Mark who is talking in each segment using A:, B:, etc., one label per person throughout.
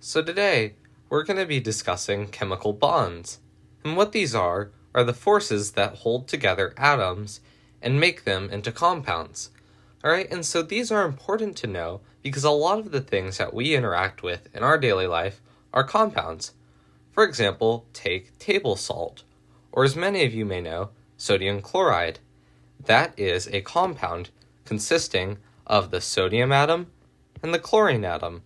A: So today, we're going to be discussing chemical bonds. And what these are the forces that hold together atoms and make them into compounds. Alright, and so these are important to know because a lot of the things that we interact with in our daily life are compounds. For example, take table salt, or as many of you may know, sodium chloride. That is a compound consisting of the sodium atom and the chlorine atom.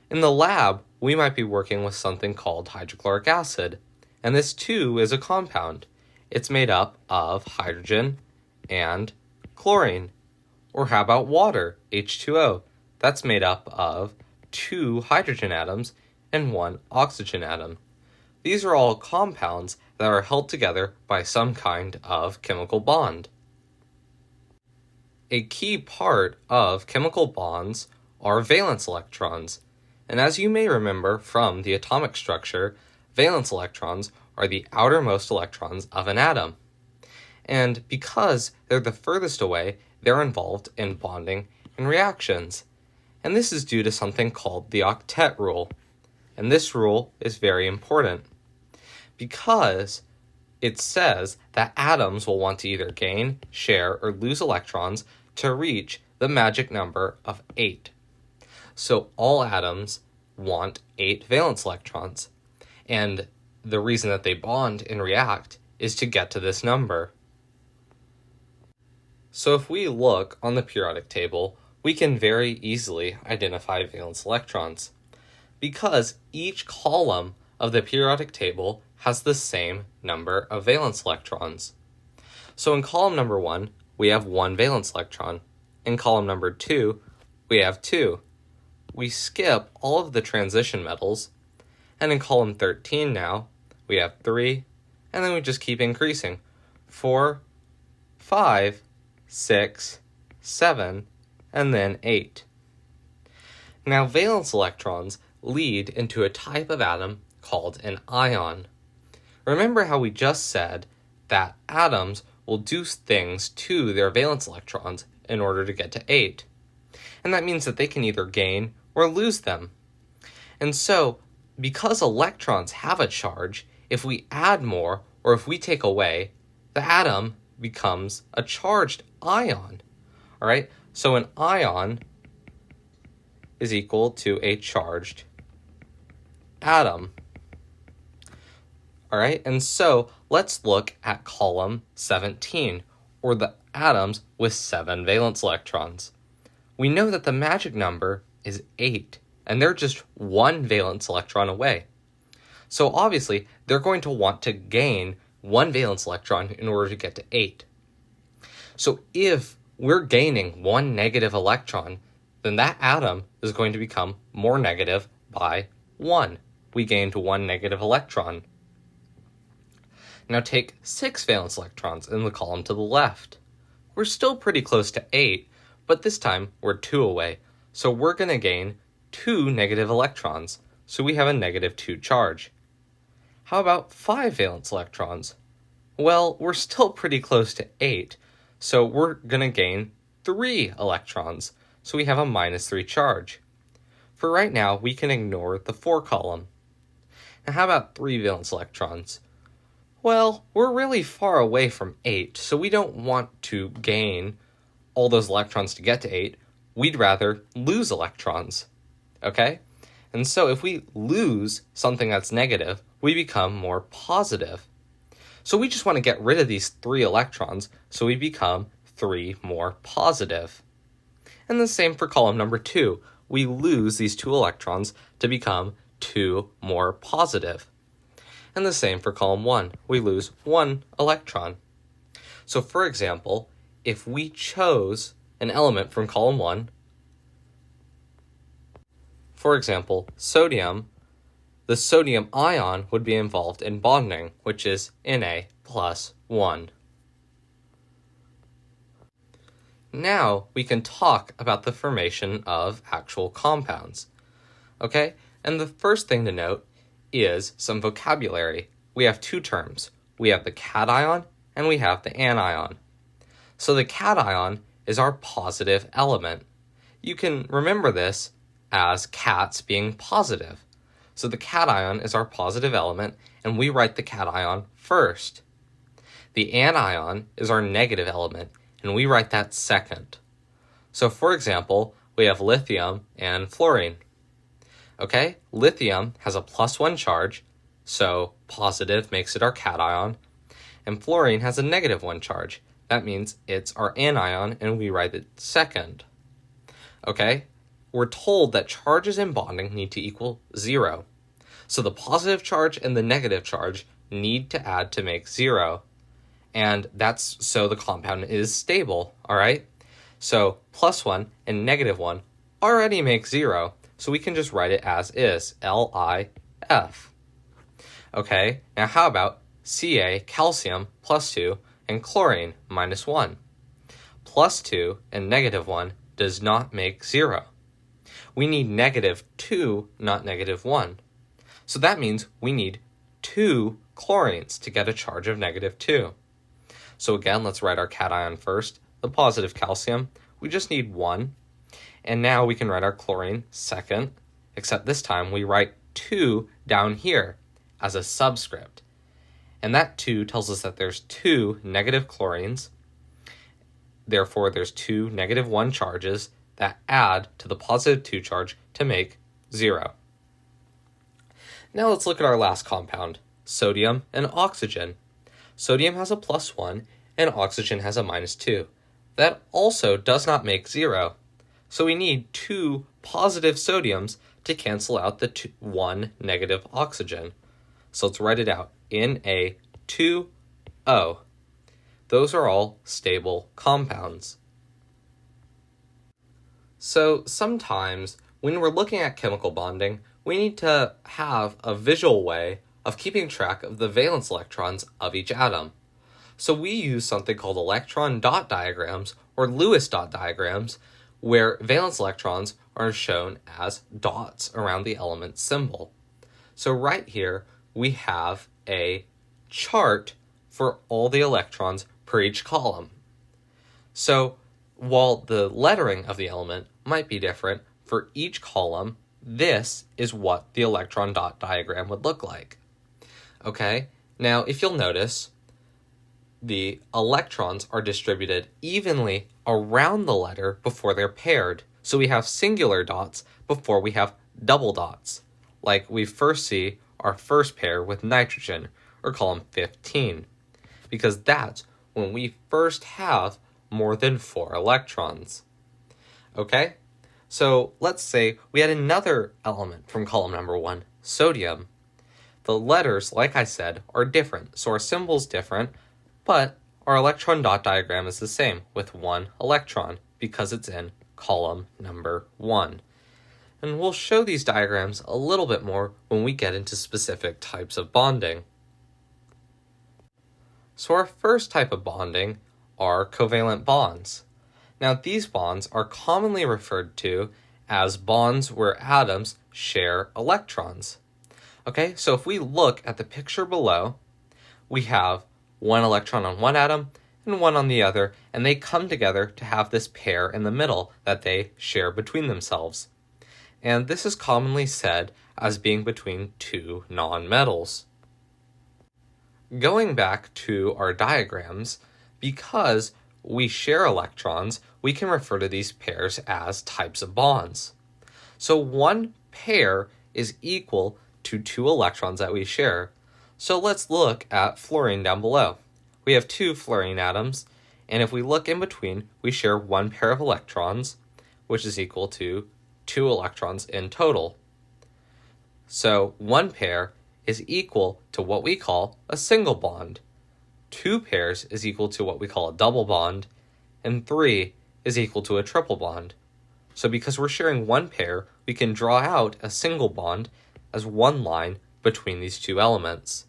A: In the lab, we might be working with something called hydrochloric acid, and this too is a compound. It's made up of hydrogen and chlorine. Or how about water, H2O? That's made up of 2 hydrogen atoms and 1 oxygen atom. These are all compounds that are held together by some kind of chemical bond. A key part of chemical bonds are valence electrons. And as you may remember from the atomic structure, valence electrons are the outermost electrons of an atom. And because they're the furthest away, they're involved in bonding and reactions. And this is due to something called the octet rule. And this rule is very important because it says that atoms will want to either gain, share, or lose electrons to reach the magic number of 8. So all atoms want 8 valence electrons. And the reason that they bond and react is to get to this number. So if we look on the periodic table, we can very easily identify valence electrons because each column of the periodic table has the same number of valence electrons. So in column number 1, we have 1 valence electron. In column number 2, we have 2. We skip all of the transition metals, and in column 13 now, we have 3, and then we just keep increasing. 4, 5, 6, 7, and then 8. Now valence electrons lead into a type of atom called an ion. Remember how we just said that atoms will do things to their valence electrons in order to get to 8. And that means that they can either gain or lose them. And so, because electrons have a charge, if we add more or if we take away, the atom becomes a charged ion. All right? So an ion is equal to a charged atom. All right? And so let's look at column 17, or the atoms with 7 valence electrons. We know that the magic number is 8, and they're just 1 valence electron away. So obviously, they're going to want to gain 1 valence electron in order to get to 8. So if we're gaining 1 negative electron, then that atom is going to become more negative by 1. We gained 1 negative electron. Now take 6 valence electrons in the column to the left. We're still pretty close to 8, but this time we're 2 away. So we're going to gain 2 negative electrons, so we have a negative 2 charge. How about 5 valence electrons? Well, we're still pretty close to 8, so we're going to gain 3 electrons, so we have a minus 3 charge. For right now, we can ignore the 4 column. Now how about 3 valence electrons? Well, we're really far away from 8, so we don't want to gain all those electrons to get to 8. We'd rather lose electrons, okay? And so if we lose something that's negative, we become more positive. So we just want to get rid of these 3 electrons, so we become 3 more positive. And the same for column number 2. We lose these 2 electrons to become 2 more positive. And the same for column 1. We lose 1 electron. So for example, if we chose an element from column 1, for example, sodium, the sodium ion would be involved in bonding, which is Na+1. Now we can talk about the formation of actual compounds. Okay? And the first thing to note is some vocabulary. We have 2 terms. We have the cation and we have the anion. So the cation is our positive element. You can remember this as cats being positive. So the cation is our positive element, and we write the cation first. The anion is our negative element, and we write that second. So for example, we have lithium and fluorine. Okay, lithium has a +1 charge, so positive makes it our cation, and fluorine has a -1 charge. That means it's our anion, and we write it second. Okay, we're told that charges in bonding need to equal 0. So the positive charge and the negative charge need to add to make 0. And that's so the compound is stable, all right? So +1 and -1 already make 0, so we can just write it as is, LiF. Okay, now how about Ca, calcium, +2, and chlorine, -1? +2 and -1 does not make 0. We need -2, not -1. So that means we need 2 chlorines to get a charge of -2. So again, let's write our cation first. The positive calcium, we just need 1. And now we can write our chlorine second, except this time we write 2 down here as a subscript. And that 2 tells us that there's 2 negative chlorines. Therefore, there's 2 -1 charges that add to the positive 2 charge to make 0. Now let's look at our last compound, sodium and oxygen. Sodium has a +1 and oxygen has a -2. That also does not make 0. So we need 2 positive sodiums to cancel out the 1 negative oxygen. So let's write it out, Na2O. Those are all stable compounds. So sometimes when we're looking at chemical bonding, we need to have a visual way of keeping track of the valence electrons of each atom. So we use something called electron dot diagrams or Lewis dot diagrams, where valence electrons are shown as dots around the element symbol. So right here, we have a chart for all the electrons per each column. So while the lettering of the element might be different for each column, this is what the electron dot diagram would look like. Okay, now if you'll notice, the electrons are distributed evenly around the letter before they're paired. So we have singular dots before we have double dots, like we first see our first pair with nitrogen, or column 15, because that's when we first have more than 4 electrons. Okay, so let's say we had another element from column number 1, sodium. The letters, like I said, are different, so our symbol's different, but our electron dot diagram is the same with 1 electron because it's in column number 1. And we'll show these diagrams a little bit more when we get into specific types of bonding. So our first type of bonding are covalent bonds. Now these bonds are commonly referred to as bonds where atoms share electrons. Okay, so if we look at the picture below, we have 1 electron on one atom and 1 on the other, and they come together to have this pair in the middle that they share between themselves. And this is commonly said as being between 2 nonmetals. Going back to our diagrams, because we share electrons, we can refer to these pairs as types of bonds. So one pair is equal to 2 electrons that we share. So let's look at fluorine down below. We have 2 fluorine atoms, and if we look in between, we share 1 pair of electrons, which is equal to 2 electrons in total. So 1 pair is equal to what we call a single bond. 2 pairs is equal to what we call a double bond, and 3 is equal to a triple bond. So because we're sharing 1 pair, we can draw out a single bond as 1 line between these 2 elements.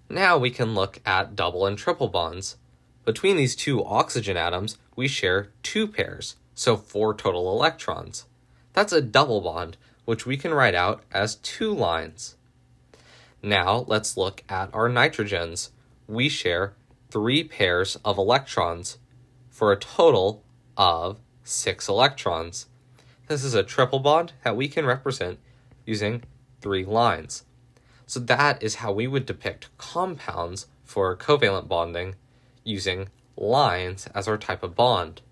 A: Now we can look at double and triple bonds. Between these 2 oxygen atoms, we share 2 pairs, so 4 total electrons. That's a double bond, which we can write out as 2 lines. Now let's look at our nitrogens. We share 3 pairs of electrons for a total of 6 electrons. This is a triple bond that we can represent using 3 lines. So that is how we would depict compounds for covalent bonding using lines as our type of bond.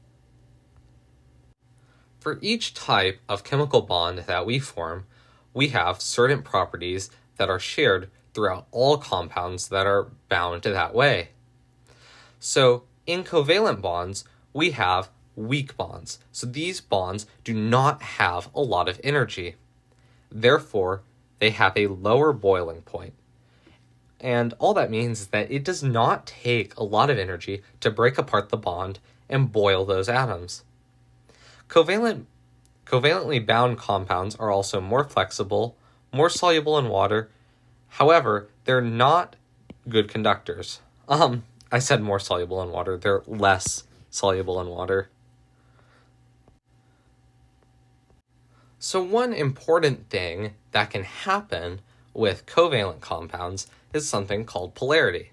A: For each type of chemical bond that we form, we have certain properties that are shared throughout all compounds that are bound that way. So in covalent bonds, we have weak bonds. So these bonds do not have a lot of energy. Therefore, they have a lower boiling point. And all that means is that it does not take a lot of energy to break apart the bond and boil those atoms. Covalently bound compounds are also more flexible, more soluble in water. However, they're not good conductors. I said more soluble in water. They're less soluble in water. So one important thing that can happen with covalent compounds is something called polarity.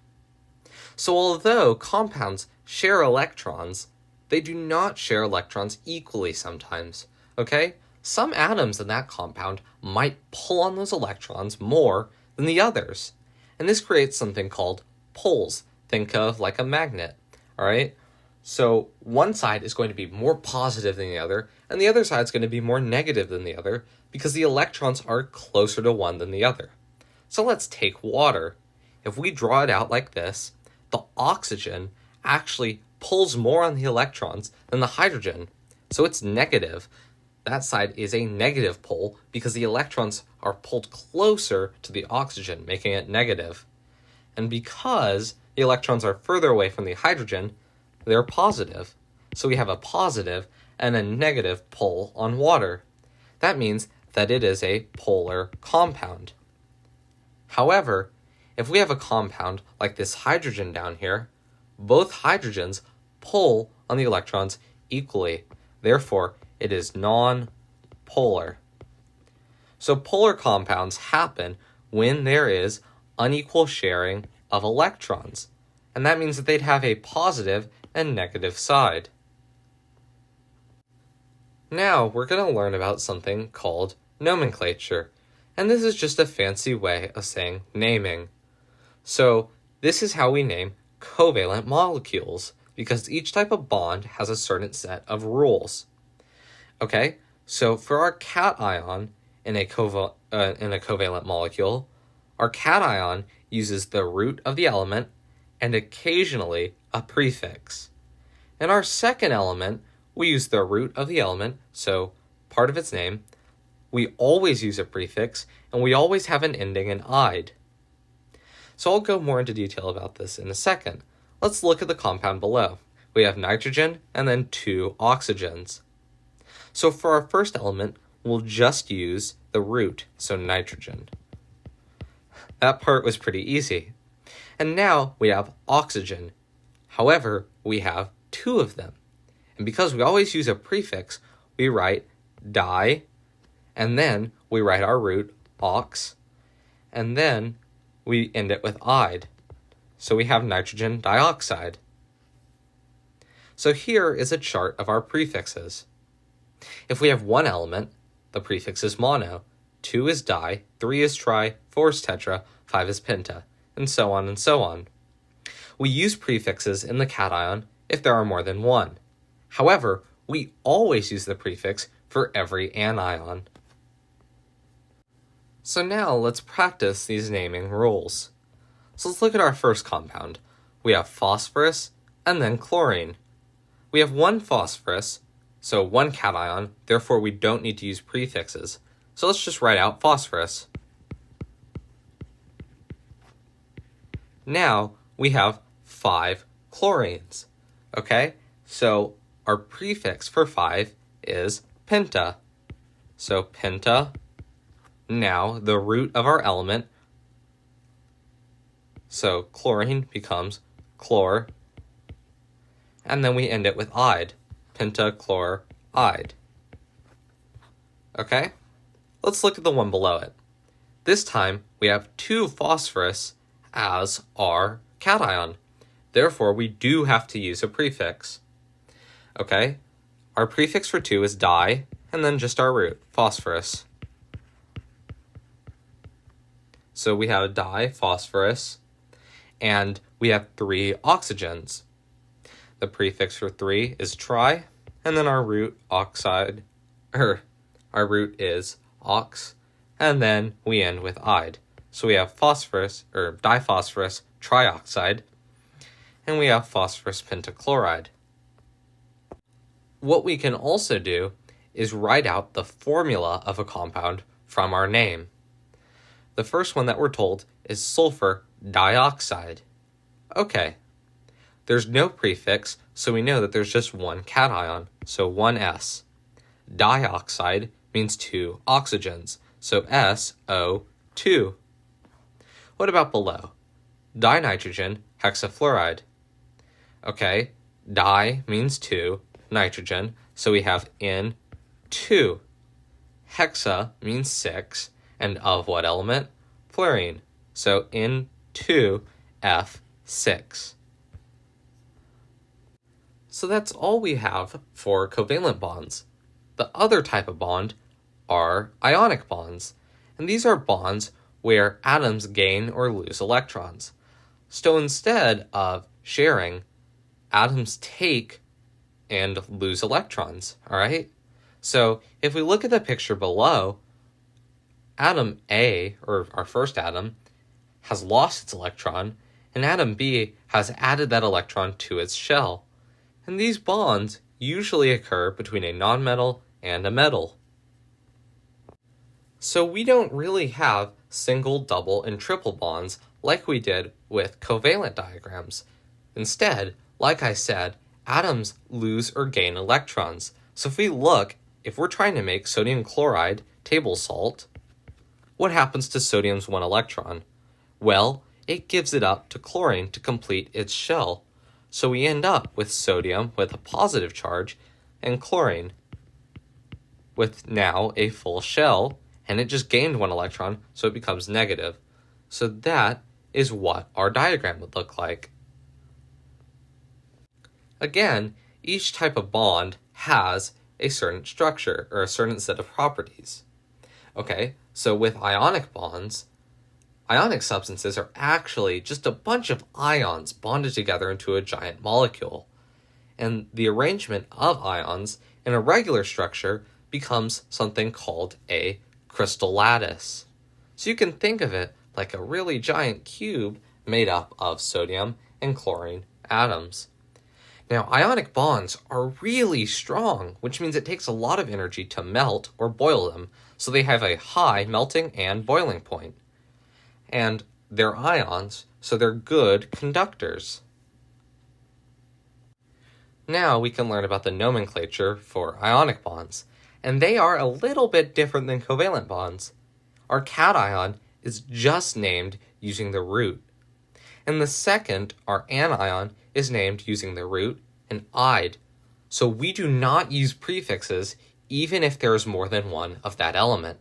A: So although compounds share electrons, they do not share electrons equally sometimes, okay? Some atoms in that compound might pull on those electrons more than the others. And this creates something called poles. Think of like a magnet, all right? So one side is going to be more positive than the other, and the other side is going to be more negative than the other because the electrons are closer to one than the other. So let's take water. If we draw it out like this, the oxygen actually pulls more on the electrons than the hydrogen. So it's negative. That side is a negative pole because the electrons are pulled closer to the oxygen, making it negative. And because the electrons are further away from the hydrogen, they're positive. So we have a positive and a negative pole on water. That means that it is a polar compound. However, if we have a compound like this hydrogen down here, both hydrogens pull on the electrons equally. Therefore, it is non-polar. So polar compounds happen when there is unequal sharing of electrons. And that means that they'd have a positive and negative side. Now we're going to learn about something called nomenclature. And this is just a fancy way of saying naming. So this is how we name covalent molecules, because each type of bond has a certain set of rules. Okay, so for our cation in a covalent molecule, our cation uses the root of the element and occasionally a prefix. In our second element, we use the root of the element, so part of its name. We always use a prefix, and we always have an ending in "ide." So I'll go more into detail about this in a second. Let's look at the compound below. We have nitrogen and then 2 oxygens. So for our first element, we'll just use the root, so nitrogen. That part was pretty easy. And now we have oxygen. However, we have 2 of them. And because we always use a prefix, we write di, and then we write our root, ox, and then we end it with ide. So we have nitrogen dioxide. So here is a chart of our prefixes. If we have one element, the prefix is mono, 2 is di, 3 is tri, 4 is tetra, 5 is penta, and so on and so on. We use prefixes in the cation if there are more than one. However, we always use the prefix for every anion. So now let's practice these naming rules. So let's look at our first compound. We have phosphorus and then chlorine. We have one phosphorus, so one cation, therefore we don't need to use prefixes. So let's just write out phosphorus. Now we have 5 chlorines. Okay, so our prefix for 5 is penta. So penta, now the root of our element, so chlorine becomes chlor, and then we end it with ide, pentachloride. Okay, let's look at the one below it. This time we have 2 phosphorus as our cation. Therefore, we do have to use a prefix. Okay, our prefix for 2 is di, and then just our root, phosphorus. So we have diphosphorus, and we have 3 oxygens. The prefix for 3 is tri, and then our root is ox, and then we end with ide. So we have phosphorus, or diphosphorus trioxide, and we have phosphorus pentachloride. What we can also do is write out the formula of a compound from our name. The first one that we're told is sulfur dioxide. Okay, there's no prefix, so we know that there's just one cation, so one S. Dioxide means 2 oxygens, so SO2. What about below? Dinitrogen hexafluoride. Okay, di means 2, nitrogen, so we have N2. Hexa means 6, and of what element? Fluorine, so N2F6. So that's all we have for covalent bonds. The other type of bond are ionic bonds, and these are bonds where atoms gain or lose electrons. So instead of sharing, atoms take and lose electrons, all right? So if we look at the picture below, atom A, or our first atom, has lost its electron, and atom B has added that electron to its shell. And these bonds usually occur between a nonmetal and a metal. So we don't really have single, double, and triple bonds like we did with covalent diagrams. Instead, like I said, atoms lose or gain electrons. So if we're trying to make sodium chloride table salt, what happens to sodium's 1 electron? Well, it gives it up to chlorine to complete its shell. So we end up with sodium with a positive charge and chlorine with now a full shell, and it just gained 1 electron, so it becomes negative. So that is what our diagram would look like. Again, each type of bond has a certain structure or a certain set of properties. Okay, so with ionic bonds, ionic substances are actually just a bunch of ions bonded together into a giant molecule. And the arrangement of ions in a regular structure becomes something called a crystal lattice. So you can think of it like a really giant cube made up of sodium and chlorine atoms. Now, ionic bonds are really strong, which means it takes a lot of energy to melt or boil them, so they have a high melting and boiling point. And they're ions, so they're good conductors. Now we can learn about the nomenclature for ionic bonds, and they are a little bit different than covalent bonds. Our cation is just named using the root, and the second, our anion, is named using the root and ide. So we do not use prefixes even if there is more than one of that element.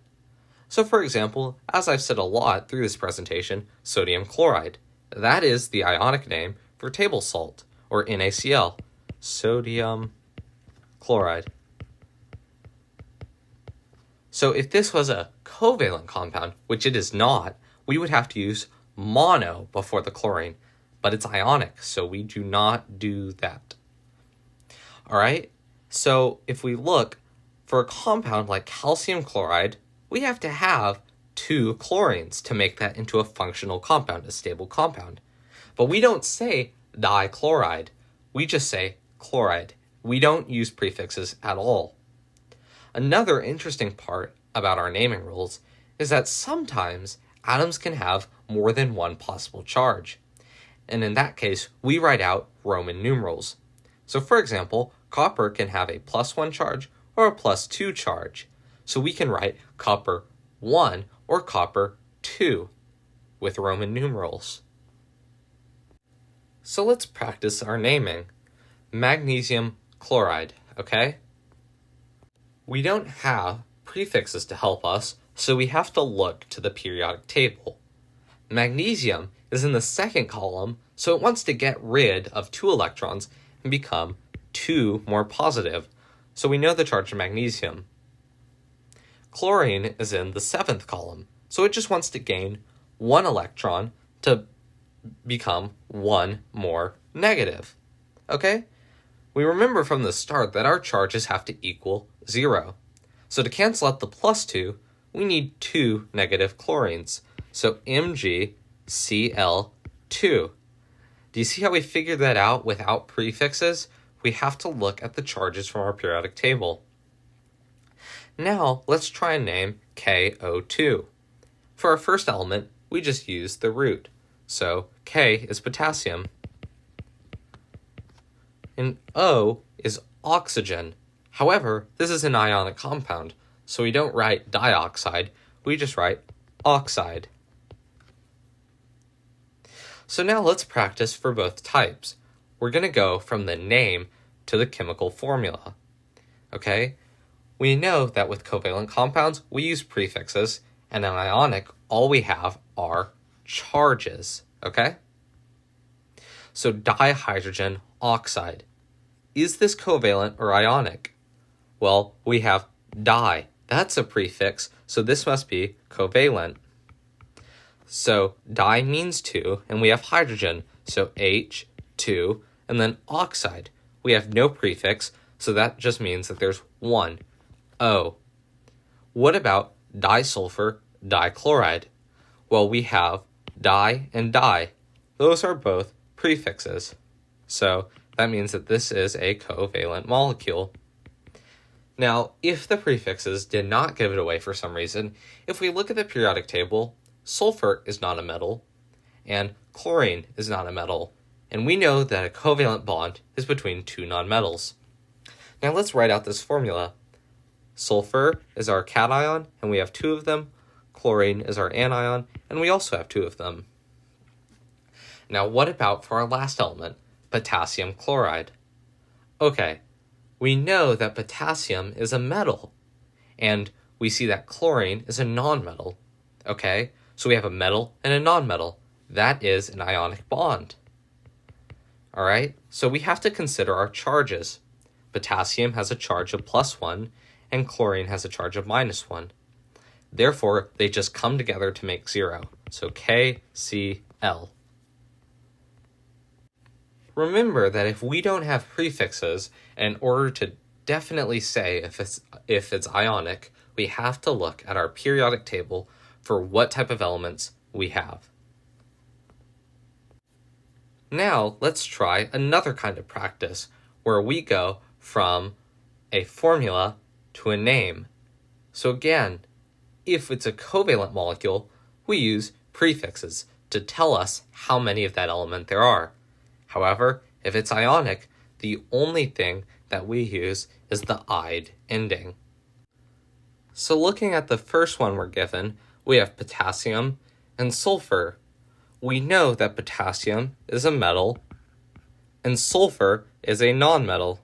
A: So for example, as I've said a lot through this presentation, sodium chloride. That is the ionic name for table salt, or NaCl, sodium chloride. So if this was a covalent compound, which it is not, we would have to use mono before the chlorine, but it's ionic, so we do not do that. All right, so if we look for a compound like calcium chloride, we have to have 2 chlorines to make that into a functional compound, a stable compound. But we don't say dichloride, we just say chloride. We don't use prefixes at all. Another interesting part about our naming rules is that sometimes atoms can have more than one possible charge. And in that case, we write out Roman numerals. So for example, copper can have a +1 charge or a +2 charge. So we can write copper 1 or copper 2 with Roman numerals. So let's practice our naming. Magnesium chloride, okay? We don't have prefixes to help us, so we have to look to the periodic table. Magnesium is in the second column, so it wants to get rid of 2 electrons and become 2 more positive. so we know the charge of magnesium. Chlorine is in the 7th column, so it just wants to gain 1 electron to become 1 more negative. Okay? We remember from the start that our charges have to equal 0. So to cancel out the +2, we need 2 negative chlorines. So MgCl2. Do you see how we figured that out without prefixes? We have to look at the charges from our periodic table. Now, let's try and name KO2. For our first element, we just use the root. So K is potassium. And O is oxygen. However, this is an ionic compound, so we don't write dioxide, we just write oxide. So now let's practice for both types. We're going to go from the name to the chemical formula. Okay? We know that with covalent compounds, we use prefixes, and in ionic, all we have are charges. Okay? So dihydrogen oxide. Is this covalent or ionic? Well, we have di. That's a prefix, so this must be covalent. So di means 2, and we have hydrogen, so H, 2, and then oxide. We have no prefix, so that just means that there's 1, O. What about disulfur dichloride? Well, we have di and di. Those are both prefixes. So that means that this is a covalent molecule. Now, if the prefixes did not give it away for some reason, if we look at the periodic table, sulfur is not a metal, and chlorine is not a metal, and we know that a covalent bond is between 2 nonmetals. Now let's write out this formula. Sulfur is our cation, and we have 2 of them. Chlorine is our anion, and we also have 2 of them. Now what about for our last element, potassium chloride? Okay, we know that potassium is a metal, and we see that chlorine is a nonmetal. Okay, so we have a metal and a nonmetal. That is an ionic bond. Alright, so we have to consider our charges. Potassium has a charge of +1, and chlorine has a charge of -1. Therefore, they just come together to make 0. So KCl. Remember that if we don't have prefixes, in order to definitely say if it's ionic, we have to look at our periodic table for what type of elements we have. Now, let's try another kind of practice where we go from a formula to a name. So again, if it's a covalent molecule, we use prefixes to tell us how many of that element there are. However, if it's ionic, the only thing that we use is the "ide" ending. So looking at the first one we're given, we have potassium and sulfur. We know that potassium is a metal and sulfur is a nonmetal.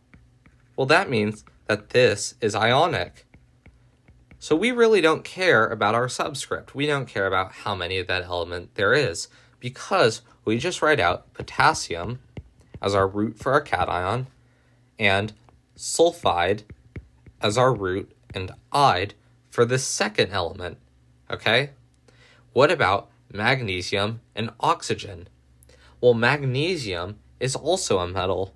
A: Well, that means that this is ionic. So we really don't care about our subscript. We don't care about how many of that element there is, because we just write out potassium as our root for our cation and sulfide as our root and ide for the second element. Okay? What about magnesium and oxygen? Well, magnesium is also a metal,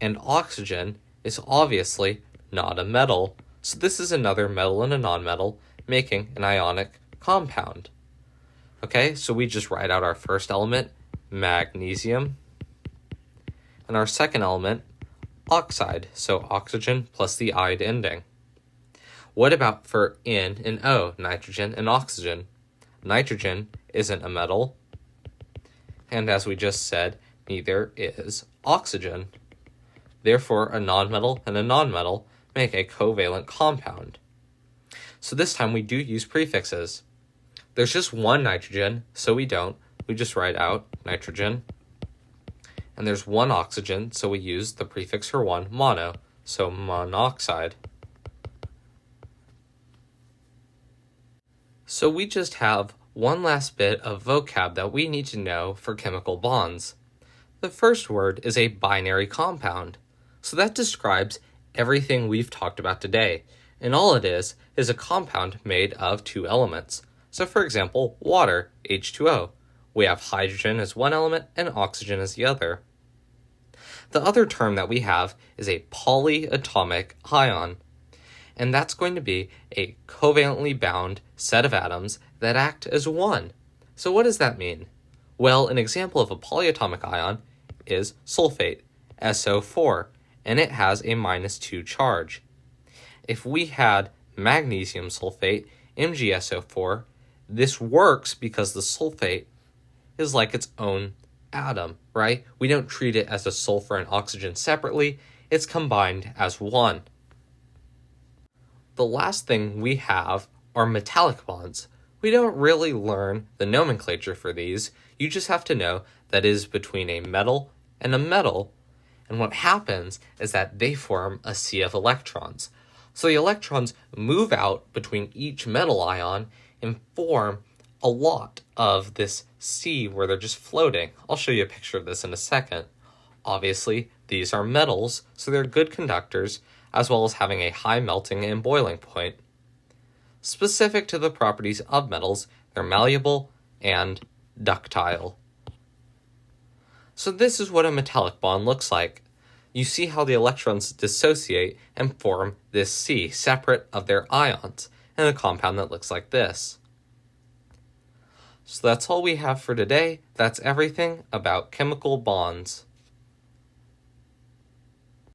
A: and oxygen is obviously not a metal. So this is another metal and a nonmetal, making an ionic compound. Okay, so we just write out our first element, magnesium, and our second element, oxide, so oxygen plus the ide ending. What about for N and O, nitrogen and oxygen? Nitrogen isn't a metal, and as we just said, neither is oxygen. Therefore, a nonmetal and a nonmetal make a covalent compound. So this time we do use prefixes. There's just one nitrogen, so we don't. We just write out nitrogen. And there's one oxygen, so we use the prefix for one, mono, so monoxide. So we just have one last bit of vocab that we need to know for chemical bonds. The first word is a binary compound. So that describes everything we've talked about today, and all it is a compound made of two elements. So for example, water, H2O. We have hydrogen as one element and oxygen as the other. The other term that we have is a polyatomic ion, and that's going to be a covalently bound set of atoms that act as one. So what does that mean? Well, an example of a polyatomic ion is sulfate, SO4, and it has a -2 charge. If we had magnesium sulfate, MgSO4, this works because the sulfate is like its own atom, right? We don't treat it as a sulfur and oxygen separately, it's combined as one. The last thing we have are metallic bonds. We don't really learn the nomenclature for these, you just have to know that it is between a metal and a metal, and what happens is that they form a sea of electrons. So the electrons move out between each metal ion and form a lot of this sea where they're just floating. I'll show you a picture of this in a second. Obviously, these are metals, so they're good conductors, as well as having a high melting and boiling point. Specific to the properties of metals, they're malleable and ductile. So this is what a metallic bond looks like. You see how the electrons dissociate and form this sea separate of their ions, and a compound that looks like this. So that's all we have for today. That's everything about chemical bonds.